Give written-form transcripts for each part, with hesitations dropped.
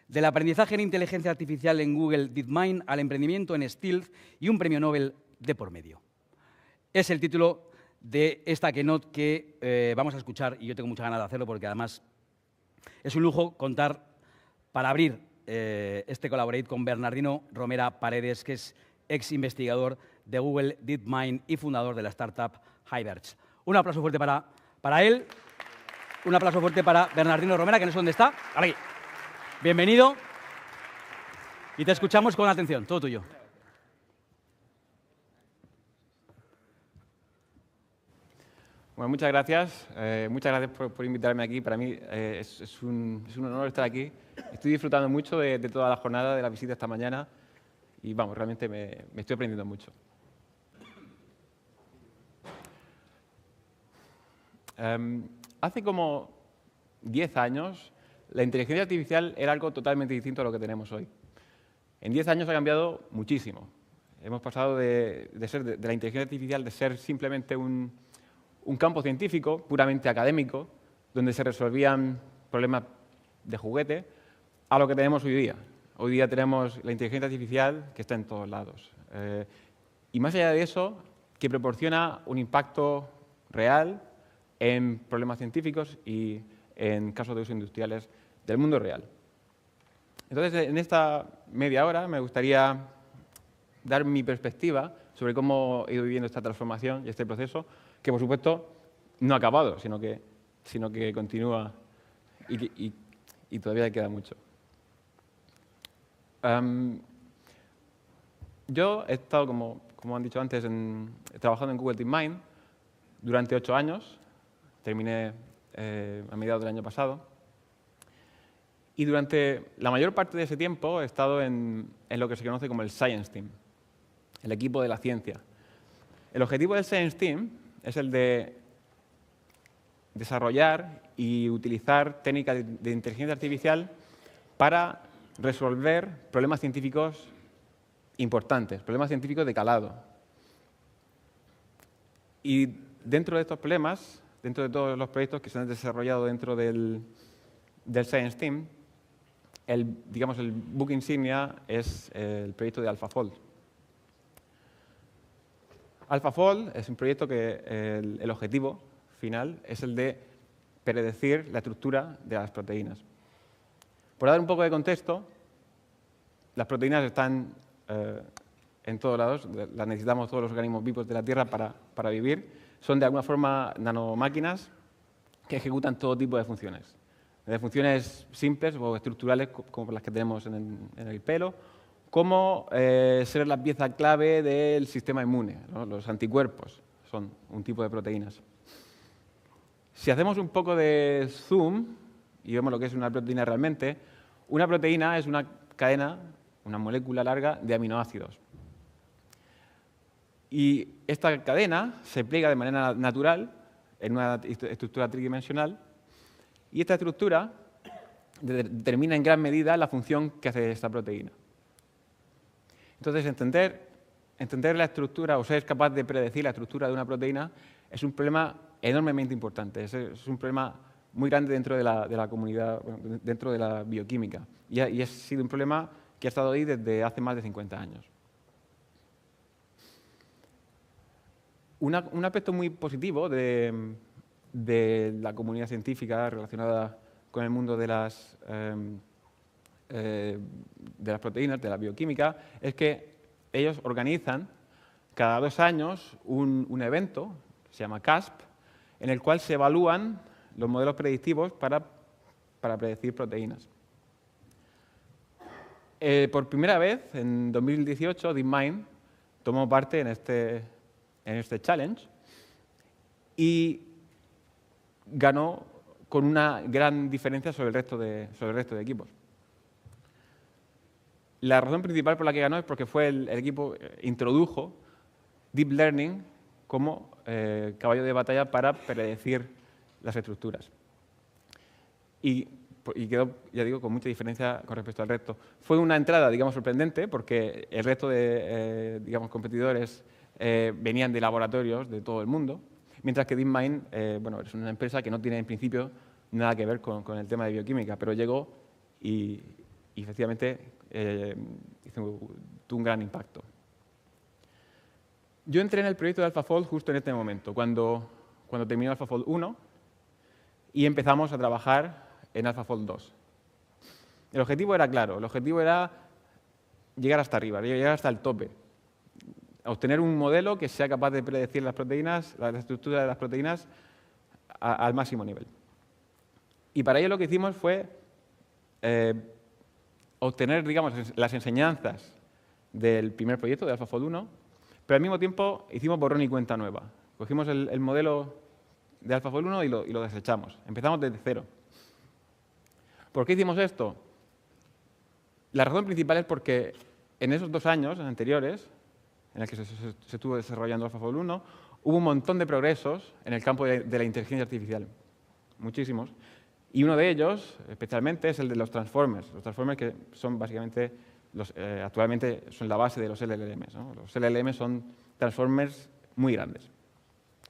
Del aprendizaje en inteligencia artificial en Google DeepMind al emprendimiento en Stealth y un premio Nobel de por medio. Es el título de esta keynote que vamos a escuchar, y yo tengo muchas ganas de hacerlo porque además es un lujo contar para abrir este Collaborate con Bernardino Romera Paredes, que es ex investigador de Google DeepMind y fundador de la startup Hyverge. Un aplauso fuerte para él. Un aplauso fuerte para Bernardino Romera, que no sé dónde está. Aquí. Bienvenido. Y te escuchamos con atención. Todo tuyo. Bueno, muchas gracias. Muchas gracias por invitarme aquí. Para mí es un honor estar aquí. Estoy disfrutando mucho de toda la jornada, de la visita esta mañana. Y vamos, realmente me estoy aprendiendo mucho. Hace como 10 años, la inteligencia artificial era algo totalmente distinto a lo que tenemos hoy. En 10 años ha cambiado muchísimo. Hemos pasado de la inteligencia artificial de ser simplemente un campo científico, puramente académico, donde se resolvían problemas de juguete, a lo que tenemos hoy día. Hoy día tenemos la inteligencia artificial que está en todos lados. Y más allá de eso, que proporciona un impacto real en problemas científicos y en casos de uso industriales del mundo real. Entonces, en esta media hora me gustaría dar mi perspectiva sobre cómo he ido viviendo esta transformación y este proceso, que por supuesto no ha acabado, sino que continúa y todavía queda mucho. Yo he estado, como han dicho antes, trabajando en Google DeepMind durante 8 años. Terminé a mediados del año pasado. Y durante la mayor parte de ese tiempo he estado en lo que se conoce como el Science Team, el equipo de la ciencia. El objetivo del Science Team es el de desarrollar y utilizar técnicas de inteligencia artificial para resolver problemas científicos importantes, problemas científicos de calado. Y dentro de estos problemas, dentro de todos los proyectos que se han desarrollado dentro del Science Team, el book insignia es el proyecto de AlphaFold. AlphaFold es un proyecto que el objetivo final es el de predecir la estructura de las proteínas. Por dar un poco de contexto, las proteínas están en todos lados, las necesitamos todos los organismos vivos de la Tierra para vivir. Son de alguna forma nanomáquinas que ejecutan todo tipo de funciones. De funciones simples o estructurales como las que tenemos en el pelo, como ser la pieza clave del sistema inmune, ¿no? Los anticuerpos son un tipo de proteínas. Si hacemos un poco de zoom y vemos lo que es una proteína realmente, una proteína es una cadena, una molécula larga de aminoácidos. Y esta cadena se pliega de manera natural en una estructura tridimensional y esta estructura determina en gran medida la función que hace esta proteína. Entonces, entender la estructura o ser capaz de predecir la estructura de una proteína es un problema enormemente importante. Es un problema muy grande dentro de la comunidad, bueno, dentro de la bioquímica. Y ha sido un problema que ha estado ahí desde hace más de 50 años. Un aspecto muy positivo de la comunidad científica relacionada con el mundo de las proteínas, de la bioquímica, es que ellos organizan cada 2 años un evento, se llama CASP, en el cual se evalúan los modelos predictivos para predecir proteínas. Por primera vez, en 2018, DeepMind tomó parte en este challenge y ganó con una gran diferencia sobre el resto de equipos. La razón principal por la que ganó es porque fue el equipo introdujo Deep Learning como caballo de batalla para predecir las estructuras. Y quedó, ya digo, con mucha diferencia con respecto al resto. Fue una entrada, digamos, sorprendente, porque el resto de, competidores venían de laboratorios de todo el mundo, mientras que DeepMind, es una empresa que no tiene en principio nada que ver con el tema de bioquímica, pero llegó y efectivamente tuvo un gran impacto. Yo entré en el proyecto de AlphaFold justo en este momento, cuando terminó AlphaFold 1 y empezamos a trabajar en AlphaFold 2. El objetivo era claro, el objetivo era llegar hasta arriba, llegar hasta el tope, obtener un modelo que sea capaz de predecir las proteínas, la estructura de las proteínas al máximo nivel. Y para ello lo que hicimos fue obtener, digamos, las enseñanzas del primer proyecto, de AlphaFold 1, pero al mismo tiempo hicimos borrón y cuenta nueva. Cogimos el modelo de AlphaFold 1 y lo desechamos. Empezamos desde cero. ¿Por qué hicimos esto? La razón principal es porque en esos 2 años anteriores, en el que se estuvo desarrollando AlphaFold 1, hubo un montón de progresos en el campo de la inteligencia artificial. Muchísimos. Y uno de ellos, especialmente, es el de los transformers. Los transformers que son básicamente, actualmente son la base de los LLMs, ¿no? Los LLMs son transformers muy grandes.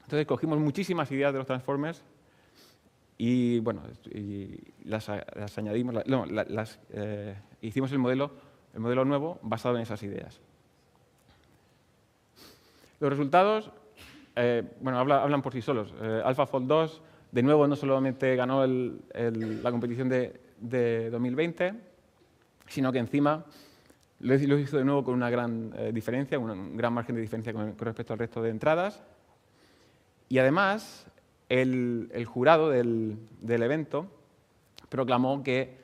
Entonces cogimos muchísimas ideas de los transformers y, bueno, las añadimos, hicimos el modelo nuevo basado en esas ideas. Los resultados, bueno, hablan por sí solos. AlphaFold 2, de nuevo, no solamente ganó la competición de 2020, sino que encima lo hizo de nuevo con una gran diferencia, un gran margen de diferencia con respecto al resto de entradas. Y además, el jurado del evento proclamó que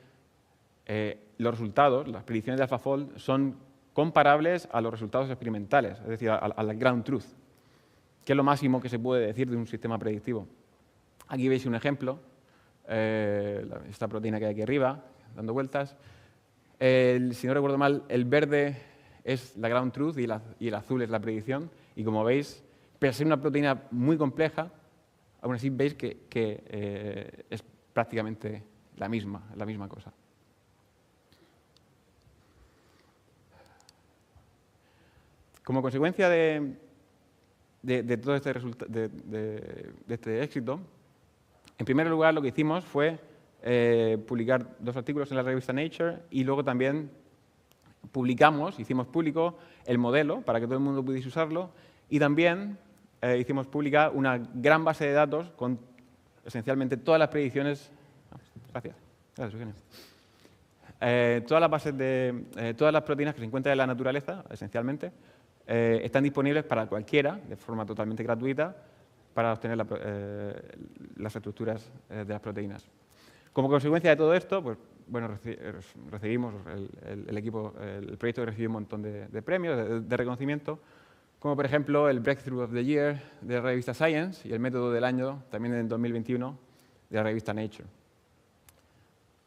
los resultados, las predicciones de AlphaFold, son comparables a los resultados experimentales, es decir, a la ground truth, que es lo máximo que se puede decir de un sistema predictivo. Aquí veis un ejemplo, esta proteína que hay aquí arriba, dando vueltas. Si no recuerdo mal, el verde es la ground truth y el azul es la predicción. Y como veis, pese a ser una proteína muy compleja, aún así veis que es prácticamente la misma cosa. Como consecuencia de todo este éxito, en primer lugar lo que hicimos fue publicar 2 artículos en la revista Nature y luego también hicimos público el modelo para que todo el mundo pudiese usarlo y también hicimos pública una gran base de datos con esencialmente todas las predicciones. Gracias, Eugenio. Todas las proteínas que se encuentran en la naturaleza, esencialmente, están disponibles para cualquiera, de forma totalmente gratuita, para obtener las estructuras de las proteínas. Como consecuencia de todo esto, pues, bueno, recibimos el proyecto recibió un montón de premios, de reconocimiento, como por ejemplo el Breakthrough of the Year de la revista Science y el método del año, también en 2021, de la revista Nature.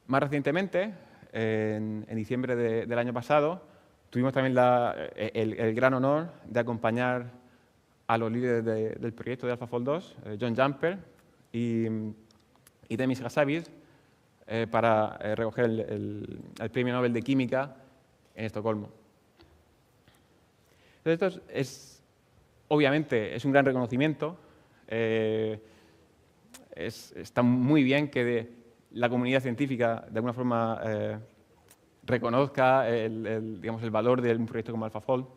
Más recientemente, en diciembre del año pasado, tuvimos también el gran honor de acompañar a los líderes del proyecto de AlphaFold 2, John Jumper y Demis Hassabis, para recoger el Premio Nobel de Química en Estocolmo. Entonces, esto obviamente es un gran reconocimiento. Está muy bien que la comunidad científica, de alguna forma, reconozca el valor de un proyecto como AlphaFold.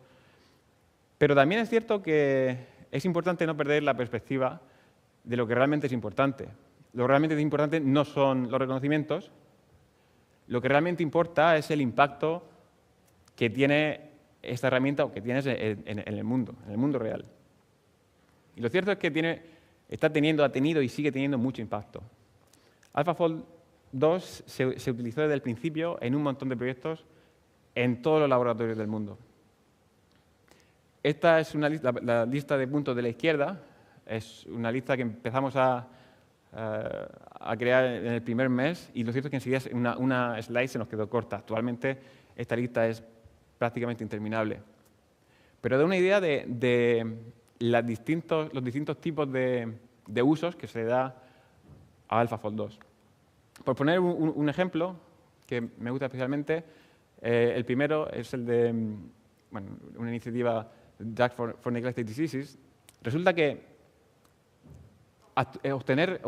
Pero también es cierto que es importante no perder la perspectiva de lo que realmente es importante. Lo que realmente es importante no son los reconocimientos, lo que realmente importa es el impacto que tiene esta herramienta o que tienes en el mundo real. Y lo cierto es que ha tenido y sigue teniendo mucho impacto. AlphaFold 2 se utilizó desde el principio en un montón de proyectos en todos los laboratorios del mundo. Esta es la lista de puntos de la izquierda, es una lista que empezamos a crear en el primer mes y lo cierto es que enseguida una slide se nos quedó corta. Actualmente esta lista es prácticamente interminable. Pero da una idea de los distintos tipos de usos que se da a AlphaFold 2. Por poner un ejemplo que me gusta especialmente, el primero es el de una iniciativa Drugs for Neglected Diseases. Resulta que obtener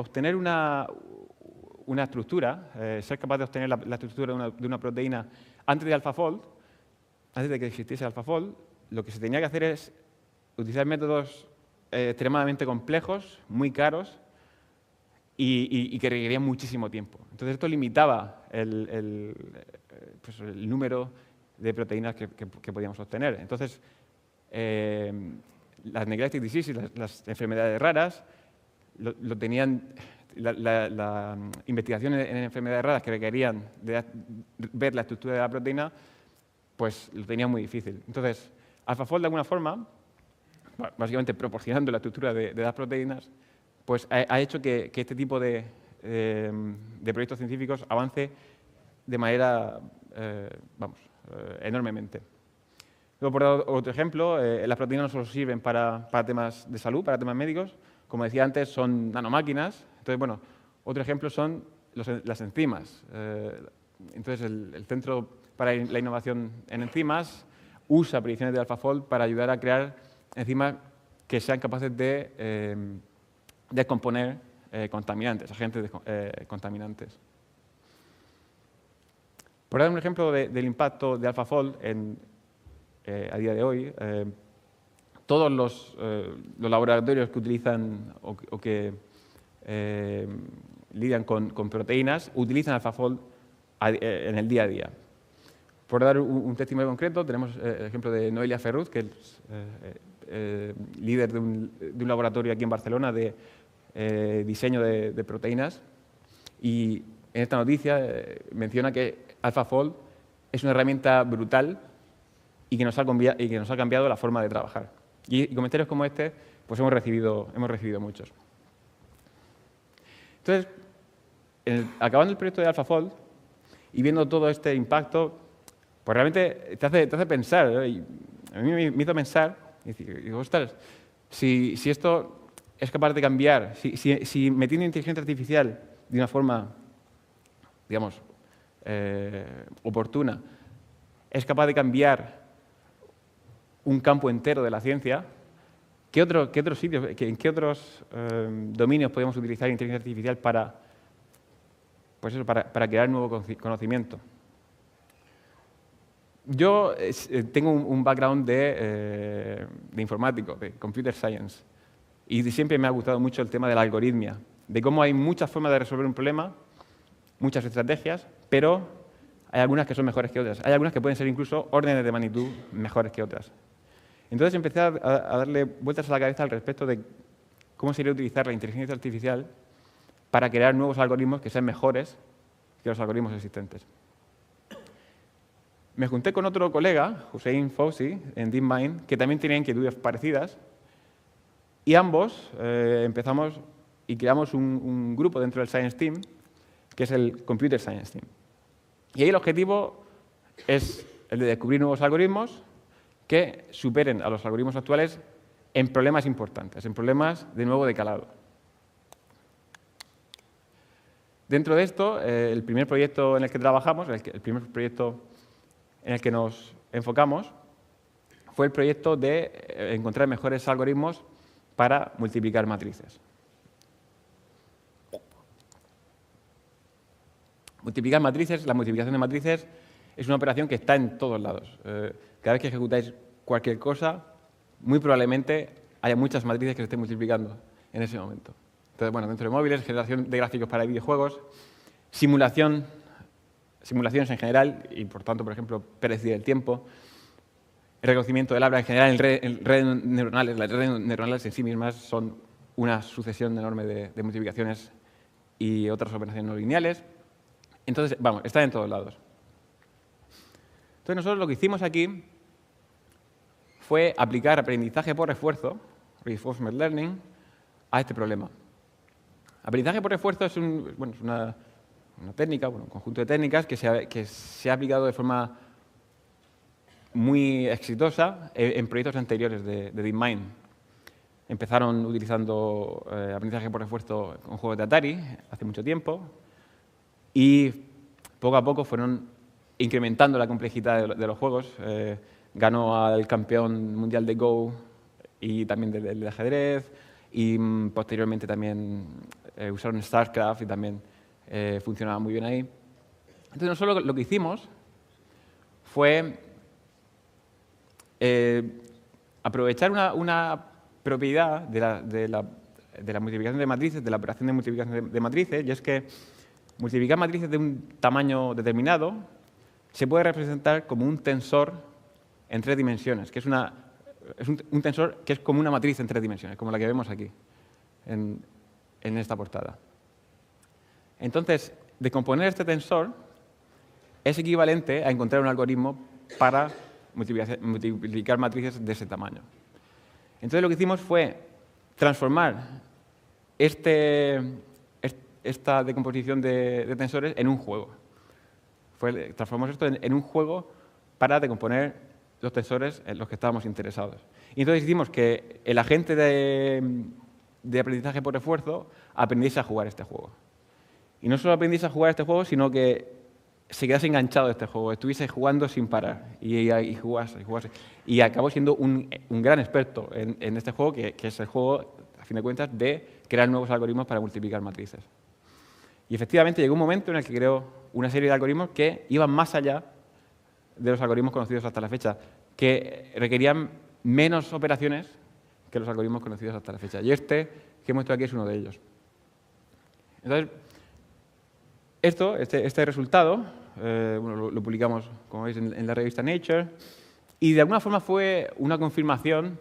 una estructura, ser capaz de obtener la estructura de una proteína antes de AlphaFold, antes de que existiese AlphaFold, lo que se tenía que hacer es utilizar métodos extremadamente complejos, muy caros y que requerían muchísimo tiempo. Entonces esto limitaba el número de proteínas que podíamos obtener. Entonces, las neglected diseases, las enfermedades raras, lo tenían, la investigación en enfermedades raras que requerían de ver la estructura de la proteína, pues lo tenían muy difícil. Entonces, AlphaFold, de alguna forma, básicamente proporcionando la estructura de las proteínas, pues ha hecho que este tipo de proyectos científicos avance de manera, enormemente. Luego, por dar otro ejemplo, las proteínas no solo sirven para temas de salud, para temas médicos, como decía antes, son nanomáquinas. Entonces, bueno, otro ejemplo son las enzimas. Entonces, el Centro para la Innovación en Enzimas usa predicciones de AlphaFold para ayudar a crear enzimas que sean capaces de descomponer contaminantes, agentes contaminantes. Por dar un ejemplo del impacto de AlphaFold a día de hoy, todos los laboratorios que utilizan o que lidian con proteínas utilizan AlphaFold en el día a día. Por dar un testimonio concreto, tenemos el ejemplo de Noelia Ferruz, que es líder de un laboratorio aquí en Barcelona de diseño de proteínas, y en esta noticia menciona que AlphaFold es una herramienta brutal y que nos ha cambiado la forma de trabajar. Y comentarios como este, pues hemos recibido muchos. Entonces, acabando el proyecto de AlphaFold y viendo todo este impacto, pues realmente te hace pensar, ¿no? Y a mí me hizo pensar, y digo, ostras, si esto es capaz de cambiar, si metiendo inteligencia artificial de una forma, digamos, oportuna, es capaz de cambiar un campo entero de la ciencia, ¿qué otros sitios, en qué otros dominios podemos utilizar inteligencia artificial para crear nuevo conocimiento? Yo tengo un background de informático, de computer science, y siempre me ha gustado mucho el tema de la algoritmia, de cómo hay muchas formas de resolver un problema, muchas estrategias, pero hay algunas que son mejores que otras. Hay algunas que pueden ser incluso órdenes de magnitud mejores que otras. Entonces empecé a darle vueltas a la cabeza al respecto de cómo sería utilizar la inteligencia artificial para crear nuevos algoritmos que sean mejores que los algoritmos existentes. Me junté con otro colega, Hussein Fawzi, en DeepMind, que también tenía inquietudes parecidas, y ambos empezamos y creamos un grupo dentro del Science Team, que es el Computer Science Team. Y ahí el objetivo es el de descubrir nuevos algoritmos que superen a los algoritmos actuales en problemas importantes, en problemas, de nuevo, de calado. Dentro de esto, el primer proyecto en el que trabajamos, el primer proyecto en el que nos enfocamos, fue el proyecto de encontrar mejores algoritmos para multiplicar matrices. Multiplicar matrices, la multiplicación de matrices es una operación que está en todos lados. Cada vez que ejecutáis cualquier cosa, muy probablemente haya muchas matrices que se estén multiplicando en ese momento. Entonces, bueno, dentro de móviles, generación de gráficos para videojuegos, simulaciones en general, y por tanto, por ejemplo, predecir el tiempo, el reconocimiento del habla en general, redes neuronales. Las redes neuronales en sí mismas son una sucesión enorme de multiplicaciones y otras operaciones no lineales. Entonces, vamos, están en todos lados. Entonces, nosotros lo que hicimos aquí fue aplicar aprendizaje por refuerzo, reinforcement learning, a este problema. Aprendizaje por refuerzo es una técnica, un conjunto de técnicas que se ha aplicado de forma muy exitosa en proyectos anteriores de DeepMind. Empezaron utilizando aprendizaje por refuerzo con juegos de Atari hace mucho tiempo y poco a poco fueron incrementando la complejidad de los juegos. Ganó al campeón mundial de Go y también del ajedrez, y posteriormente también usaron StarCraft y también funcionaba muy bien ahí. Entonces, nosotros lo que hicimos fue aprovechar una propiedad de la multiplicación de matrices, de la operación de multiplicación de matrices, y es que multiplicar matrices de un tamaño determinado se puede representar como un tensor en 3 dimensiones, que es un tensor que es como una matriz en 3 dimensiones, como la que vemos aquí, en esta portada. Entonces, descomponer este tensor es equivalente a encontrar un algoritmo para multiplicar matrices de ese tamaño. Entonces, lo que hicimos fue transformar esta decomposición de tensores en un juego. Transformamos esto en un juego para decomponer los tensores en los que estábamos interesados. Y entonces hicimos que el agente de aprendizaje por refuerzo aprendiese a jugar este juego. Y no solo aprendiese a jugar este juego, sino que se quedase enganchado a este juego, estuviese jugando sin parar y jugase, y jugase. Y acabó siendo un gran experto en este juego, que es el juego, a fin de cuentas, de crear nuevos algoritmos para multiplicar matrices. Y efectivamente llegó un momento en el que creó una serie de algoritmos que iban más allá de los algoritmos conocidos hasta la fecha, que requerían menos operaciones que los algoritmos conocidos hasta la fecha. Y este que muestro aquí es uno de ellos. Entonces, este resultado lo publicamos, como veis, en la revista Nature, y de alguna forma fue una confirmación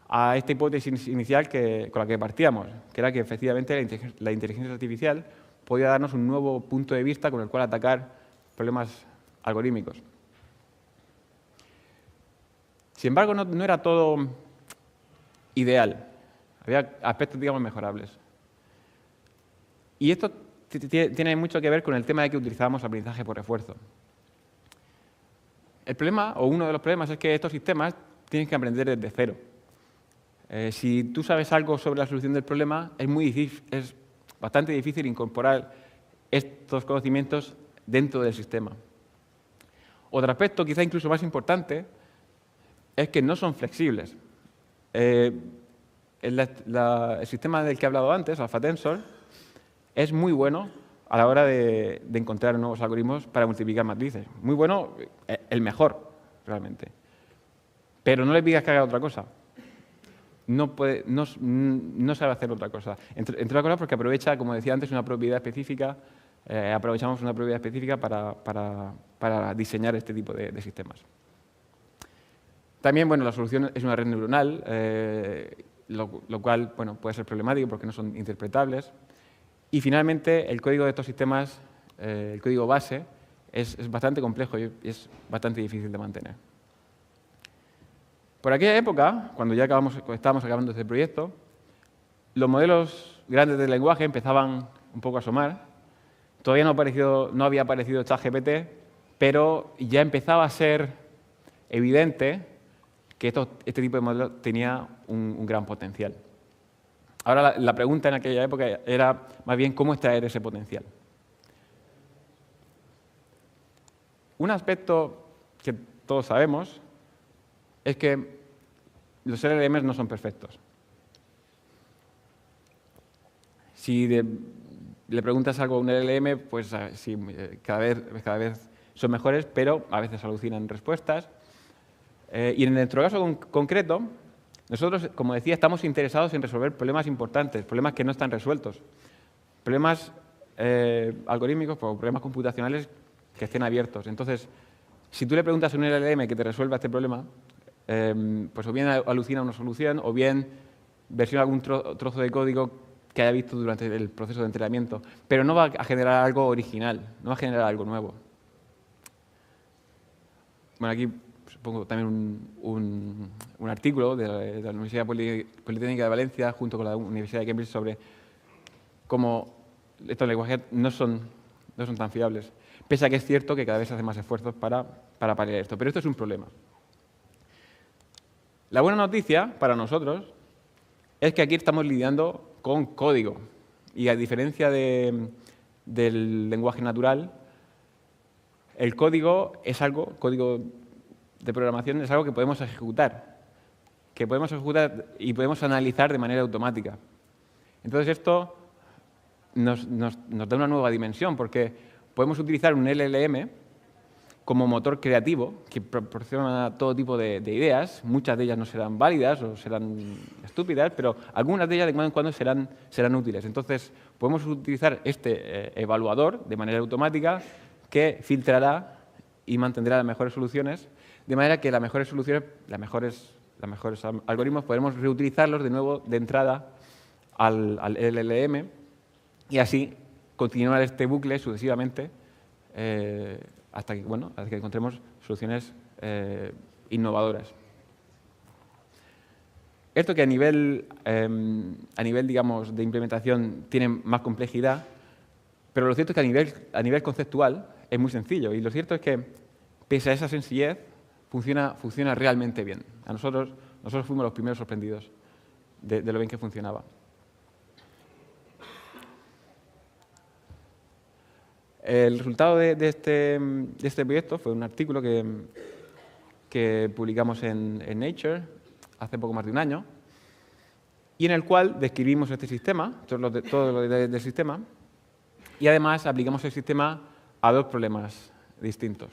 a esta hipótesis inicial con la que partíamos, que era que efectivamente la inteligencia artificial podía darnos un nuevo punto de vista con el cual atacar problemas algorítmicos. Sin embargo, no era todo ideal. Había aspectos, digamos, mejorables. Y esto tiene mucho que ver con el tema de que utilizábamos aprendizaje por refuerzo. El problema, o uno de los problemas, es que estos sistemas tienen que aprender desde cero. Si tú sabes algo sobre la solución del problema, es bastante difícil incorporar estos conocimientos dentro del sistema. Otro aspecto, quizá incluso más importante, es que no son flexibles. El sistema del que he hablado antes, AlphaTensor, es muy bueno a la hora de encontrar nuevos algoritmos para multiplicar matrices. Muy bueno, el mejor, realmente. Pero no le pidas que haga otra cosa. No sabe hacer otra cosa. Entre otras cosas porque aprovecha, como decía antes, una propiedad específica. Aprovechamos una propiedad específica para diseñar este tipo de sistemas. También, bueno, la solución es una red neuronal, lo cual, bueno, puede ser problemático porque no son interpretables. Y finalmente, el código de estos sistemas, el código base, es bastante complejo y es bastante difícil de mantener. Por aquella época, cuando ya estábamos acabando este proyecto, los modelos grandes del lenguaje empezaban un poco a asomar. Todavía no había aparecido ChatGPT, pero ya empezaba a ser evidente que este tipo de modelo tenía un gran potencial. Ahora la pregunta en aquella época era más bien cómo extraer ese potencial. Un aspecto que todos sabemos es que los LLMs no son perfectos. Si le preguntas algo a un LLM, pues sí, cada vez son mejores, pero a veces alucinan respuestas. Y en nuestro caso concreto, nosotros, como decía, estamos interesados en resolver problemas importantes, problemas que no están resueltos, problemas algorítmicos o problemas computacionales que estén abiertos. Entonces, si tú le preguntas a un LLM que te resuelva este problema, pues o bien alucina una solución o bien versiona algún trozo de código que haya visto durante el proceso de entrenamiento, pero no va a generar algo original, no va a generar algo nuevo. Bueno, aquí pongo también un artículo de la Universidad Politécnica de Valencia junto con la Universidad de Cambridge sobre cómo estos lenguajes no son tan fiables, pese a que es cierto que cada vez se hacen más esfuerzos para paliar esto. Pero esto es un problema. La buena noticia para nosotros es que aquí estamos lidiando con código y a diferencia del lenguaje natural, el código de programación es algo que podemos ejecutar y podemos analizar de manera automática. Entonces esto nos da una nueva dimensión, porque podemos utilizar un LLM como motor creativo que proporciona todo tipo de ideas. Muchas de ellas no serán válidas o serán estúpidas, pero algunas de ellas de cuando en cuando serán útiles. Entonces, podemos utilizar este evaluador de manera automática que filtrará y mantendrá las mejores soluciones, de manera que las mejores soluciones, los mejores algoritmos, podremos reutilizarlos de nuevo de entrada al LLM y así continuar este bucle sucesivamente hasta que encontremos soluciones innovadoras. Esto que a nivel, digamos, de implementación tiene más complejidad, pero lo cierto es que a nivel conceptual es muy sencillo. Y lo cierto es que, pese a esa sencillez, funciona realmente bien. Nosotros fuimos los primeros sorprendidos de lo bien que funcionaba. El resultado de este proyecto fue un artículo que publicamos en Nature hace poco más de un año y en el cual describimos este sistema, todos los detalles del sistema, y además aplicamos el sistema a dos problemas distintos.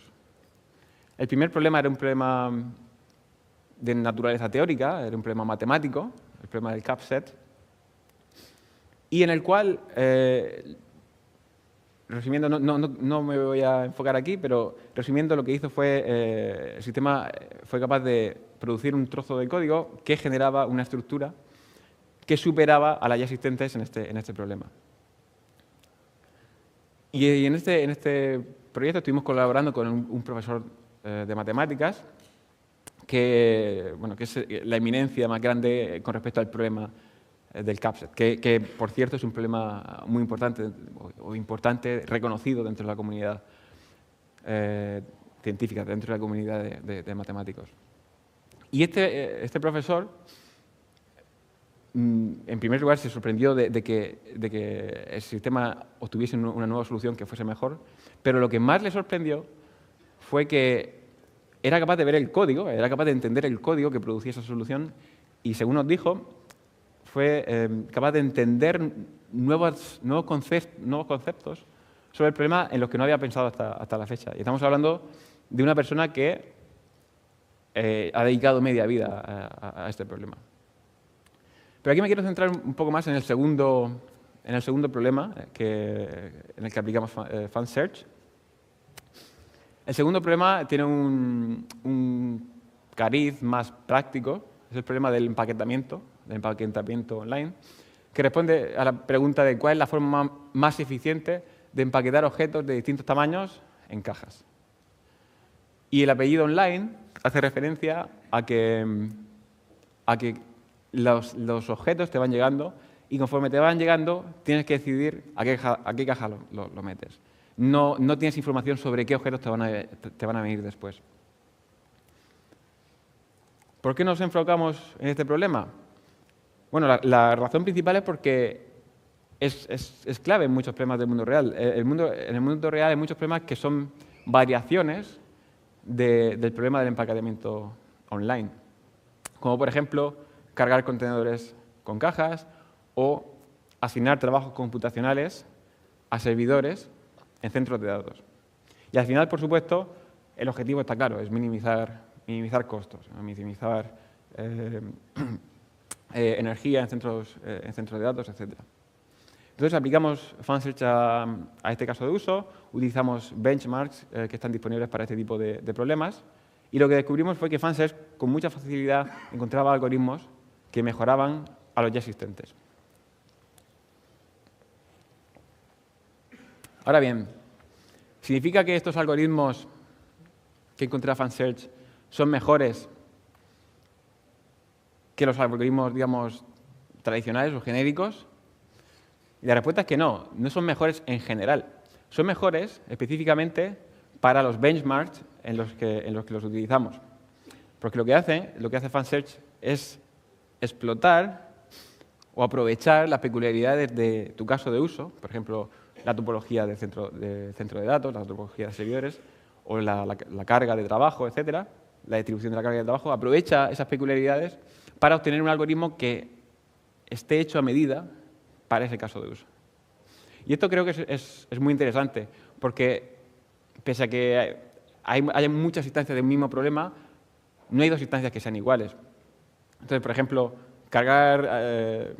El primer problema era un problema de naturaleza teórica, era un problema matemático, el problema del CAPSET, y en el cual, resumiendo, no me voy a enfocar aquí, pero resumiendo lo que hizo fue, el sistema fue capaz de producir un trozo de código que generaba una estructura que superaba a las ya existentes en este problema. Y en este proyecto estuvimos colaborando con un profesor de matemáticas que es la eminencia más grande con respecto al problema del CAPSET, que por cierto es un problema muy importante, reconocido dentro de la comunidad científica, dentro de la comunidad de matemáticos. Y este profesor, en primer lugar, se sorprendió de que el sistema obtuviese una nueva solución que fuese mejor, pero lo que más le sorprendió fue que era capaz de ver el código, era capaz de entender el código que producía esa solución y, según nos dijo, fue capaz de entender nuevos conceptos sobre el problema en los que no había pensado hasta la fecha. Y estamos hablando de una persona que ha dedicado media vida a este problema. Pero aquí me quiero centrar un poco más en el segundo problema en el que aplicamos FunSearch. El segundo problema tiene un cariz más práctico, es el problema del empaquetamiento online, que responde a la pregunta de cuál es la forma más eficiente de empaquetar objetos de distintos tamaños en cajas. Y el apellido online hace referencia a que los objetos te van llegando y conforme te van llegando tienes que decidir a qué caja lo metes. No tienes información sobre qué objetos te van a venir después. ¿Por qué nos enfocamos en este problema? Bueno, la razón principal es porque es clave en muchos problemas del mundo real. En el mundo real hay muchos problemas que son variaciones del problema del empaquetamiento online. Como, por ejemplo, cargar contenedores con cajas o asignar trabajos computacionales a servidores en centros de datos. Y al final, por supuesto, el objetivo está claro, es minimizar costos, minimizar energía en centros de datos, etc. Entonces, aplicamos FunSearch a este caso de uso, utilizamos benchmarks que están disponibles para este tipo de problemas, y lo que descubrimos fue que FunSearch con mucha facilidad encontraba algoritmos que mejoraban a los ya existentes. Ahora bien, ¿significa que estos algoritmos que encontraba FunSearch son mejores que los algoritmos, digamos, tradicionales o genéricos? Y la respuesta es que no son mejores en general. Son mejores específicamente para los benchmarks en los que los utilizamos. Porque lo que hace FunSearch es explotar o aprovechar las peculiaridades de tu caso de uso, por ejemplo, la topología del centro de datos, la topología de servidores, o la carga de trabajo, etcétera, la distribución de la carga de trabajo, aprovecha esas peculiaridades para obtener un algoritmo que esté hecho a medida para ese caso de uso. Y esto creo que es muy interesante, porque pese a que hay muchas instancias del mismo problema, no hay dos instancias que sean iguales. Entonces, por ejemplo, cargar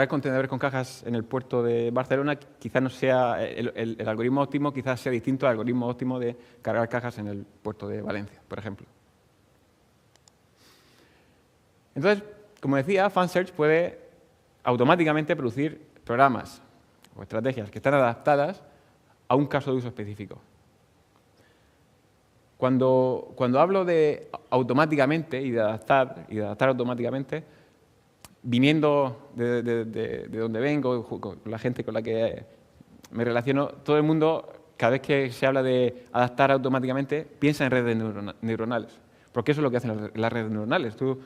contenedores con cajas en el puerto de Barcelona quizás no sea el algoritmo óptimo, quizás sea distinto al algoritmo óptimo de cargar cajas en el puerto de Valencia, por ejemplo. Entonces, como decía, FunSearch puede automáticamente producir programas o estrategias que están adaptadas a un caso de uso específico. Cuando hablo de automáticamente y de adaptar automáticamente, viniendo de donde vengo, con la gente con la que me relaciono, todo el mundo, cada vez que se habla de adaptar automáticamente, piensa en redes neuronales. Porque eso es lo que hacen las redes neuronales. Tú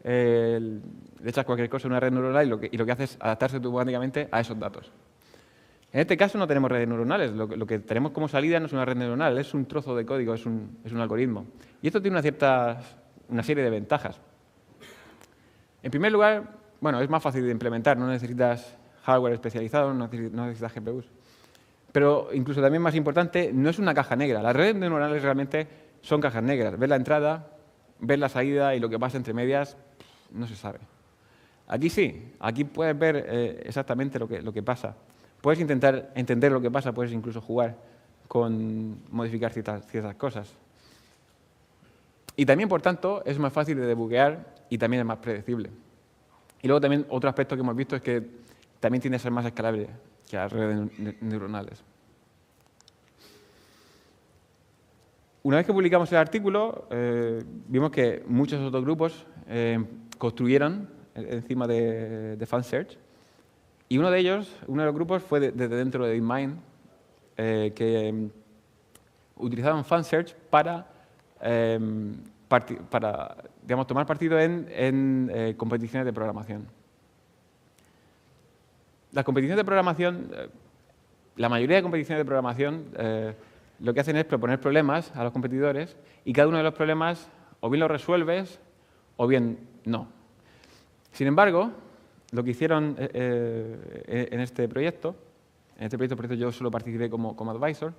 le echas cualquier cosa a una red neuronal y lo que hace es adaptarse automáticamente a esos datos. En este caso no tenemos redes neuronales. Lo que tenemos como salida no es una red neuronal, es un trozo de código, es un algoritmo. Y esto tiene una serie de ventajas. En primer lugar, bueno, es más fácil de implementar, no necesitas hardware especializado, no necesitas GPUs. Pero incluso también más importante, no es una caja negra. Las redes neuronales realmente son cajas negras. Ves la entrada, ves la salida y lo que pasa entre medias no se sabe. Aquí sí, aquí puedes ver exactamente lo que pasa. Puedes intentar entender lo que pasa, puedes incluso jugar con modificar ciertas cosas. Y también, por tanto, es más fácil de debuguear y también es más predecible. Y luego también otro aspecto que hemos visto es que también tiende a ser más escalable que las redes neuronales. Una vez que publicamos el artículo, vimos que muchos otros grupos construyeron encima de FunSearch. Y uno de los grupos fue desde dentro de DeepMind, que utilizaron FunSearch para digamos, tomar partido en competiciones de programación. Las competiciones de programación, la mayoría de competiciones de programación, lo que hacen es proponer problemas a los competidores y cada uno de los problemas o bien los resuelves o bien no. Sin embargo, lo que hicieron en este proyecto, por eso yo solo participé como advisor,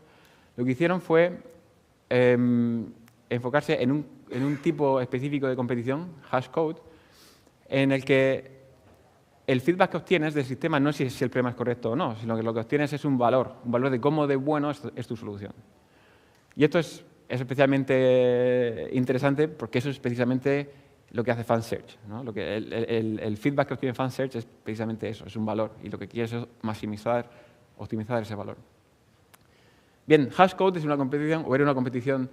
lo que hicieron fue enfocarse en un tipo específico de competición, hashcode, en el que el feedback que obtienes del sistema no es si el problema es correcto o no, sino que lo que obtienes es un valor de cómo de bueno es tu solución. Y esto es especialmente interesante porque eso es precisamente lo que hace FunSearch, ¿no? El feedback que obtiene FunSearch es precisamente eso, es un valor, y lo que quieres es optimizar ese valor. Bien, Hashcode era una competición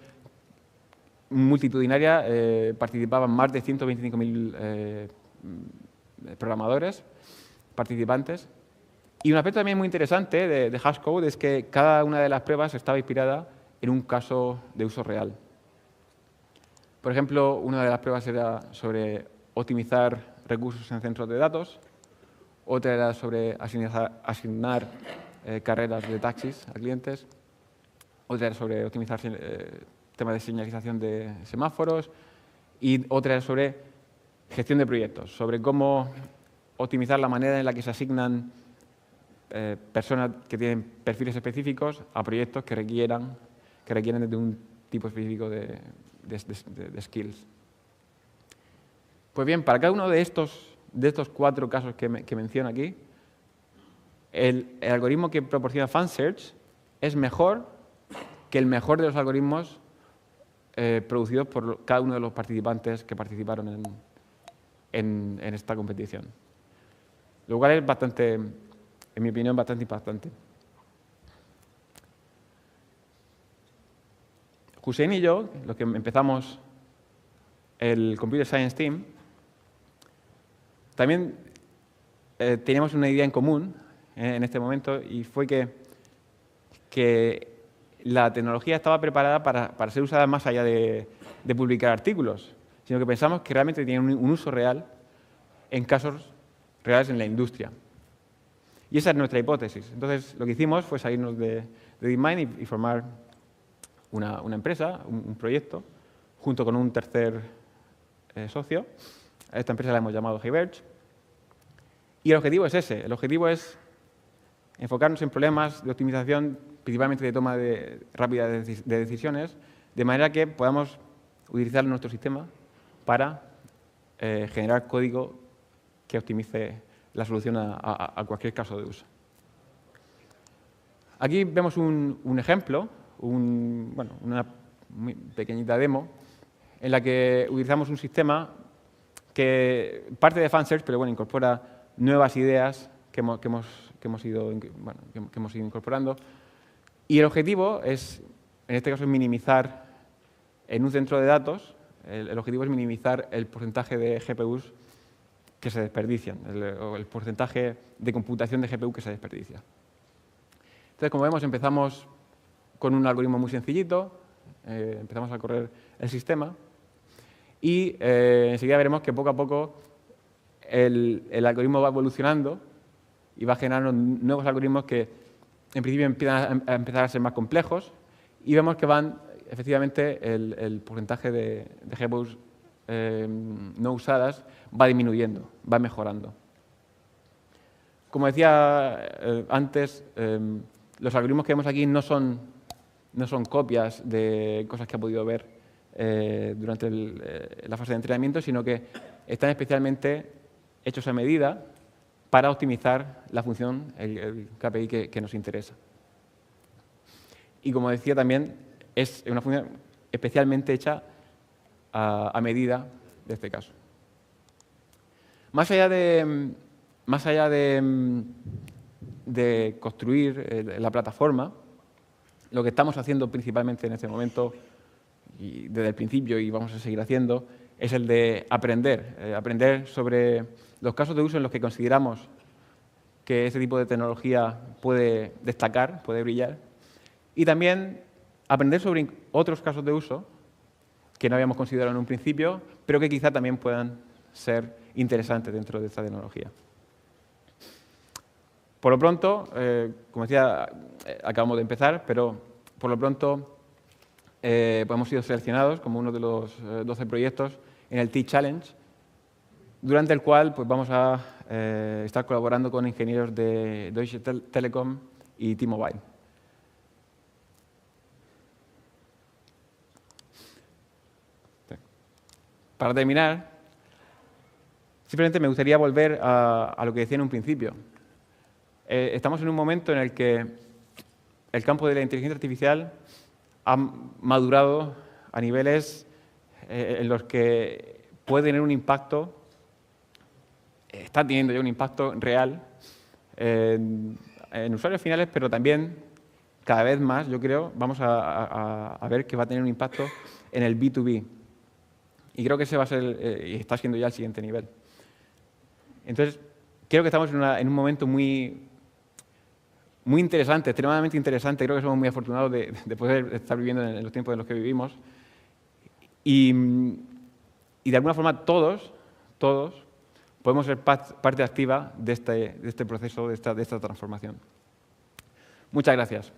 multitudinaria, participaban más de 125.000 programadores, participantes. Y un aspecto también muy interesante de Hashcode es que cada una de las pruebas estaba inspirada en un caso de uso real. Por ejemplo, una de las pruebas era sobre optimizar recursos en centros de datos, otra era sobre asignar carreras de taxis a clientes, otra era sobre optimizar temas de señalización de semáforos y otra era sobre gestión de proyectos, sobre cómo optimizar la manera en la que se asignan personas que tienen perfiles específicos a proyectos que requieren de un tipo específico de skills. Pues bien, para cada uno de estos 4 casos que menciono aquí, el algoritmo que proporciona FunSearch es mejor que el mejor de los algoritmos producidos por cada uno de los participantes que participaron en esta competición. Lo cual es bastante, en mi opinión, bastante impactante. Hussein y yo, los que empezamos el Computer Science Team, también teníamos una idea en común en este momento, y fue que la tecnología estaba preparada para ser usada más allá de publicar artículos, sino que pensamos que realmente tiene un uso real en casos reales en la industria. Y esa es nuestra hipótesis. Entonces, lo que hicimos fue salirnos de DeepMind y formar una empresa, un proyecto, junto con un tercer socio. A esta empresa la hemos llamado HiVerge. Y el objetivo es ese. El objetivo es enfocarnos en problemas de optimización, principalmente de toma rápida de decisiones, de manera que podamos utilizar nuestro sistema para generar código que optimice la solución a cualquier caso de uso. Aquí vemos un ejemplo, una muy pequeñita demo, en la que utilizamos un sistema que parte de FunSearch, pero bueno, incorpora nuevas ideas que hemos ido incorporando. Y el objetivo es, en este caso, minimizar en un centro de datos, el objetivo es minimizar el porcentaje de GPUs que se desperdician, o el porcentaje de computación de GPU que se desperdicia. Entonces, como vemos, empezamos con un algoritmo muy sencillito, empezamos a correr el sistema y enseguida veremos que poco a poco el algoritmo va evolucionando y va generando nuevos algoritmos que en principio empiezan a empezar a ser más complejos y vemos que efectivamente el porcentaje de GPUs no usadas va disminuyendo, va mejorando. Como decía antes, los algoritmos que vemos aquí no son copias de cosas que ha podido ver durante la fase de entrenamiento, sino que están especialmente hechos a medida para optimizar la función, el KPI que nos interesa. Y como decía también, es una función especialmente hecha a medida de este caso. Más allá de construir la plataforma, lo que estamos haciendo principalmente en este momento, y desde el principio y vamos a seguir haciendo, es el de aprender sobre los casos de uso en los que consideramos que este tipo de tecnología puede destacar, puede brillar, y también aprender sobre otros casos de uso que no habíamos considerado en un principio, pero que quizá también puedan ser interesantes dentro de esta tecnología. Por lo pronto, como decía, acabamos de empezar, pero por lo pronto hemos sido seleccionados como uno de los 12 proyectos en el T-Challenge, durante el cual pues, vamos a estar colaborando con ingenieros de Deutsche Telekom y T-Mobile. Para terminar, simplemente me gustaría volver a lo que decía en un principio. Estamos en un momento en el que el campo de la inteligencia artificial ha madurado a niveles en los que puede tener un impacto, está teniendo ya un impacto real en usuarios finales, pero también cada vez más, yo creo, vamos a ver que va a tener un impacto en el B2B. Y creo que ese va a ser, y está siendo ya el siguiente nivel. Entonces, creo que estamos en un momento muy interesante, extremadamente interesante. Creo que somos muy afortunados de poder estar viviendo en los tiempos en los que vivimos. Y de alguna forma todos podemos ser parte activa de este proceso, de esta transformación. Muchas gracias.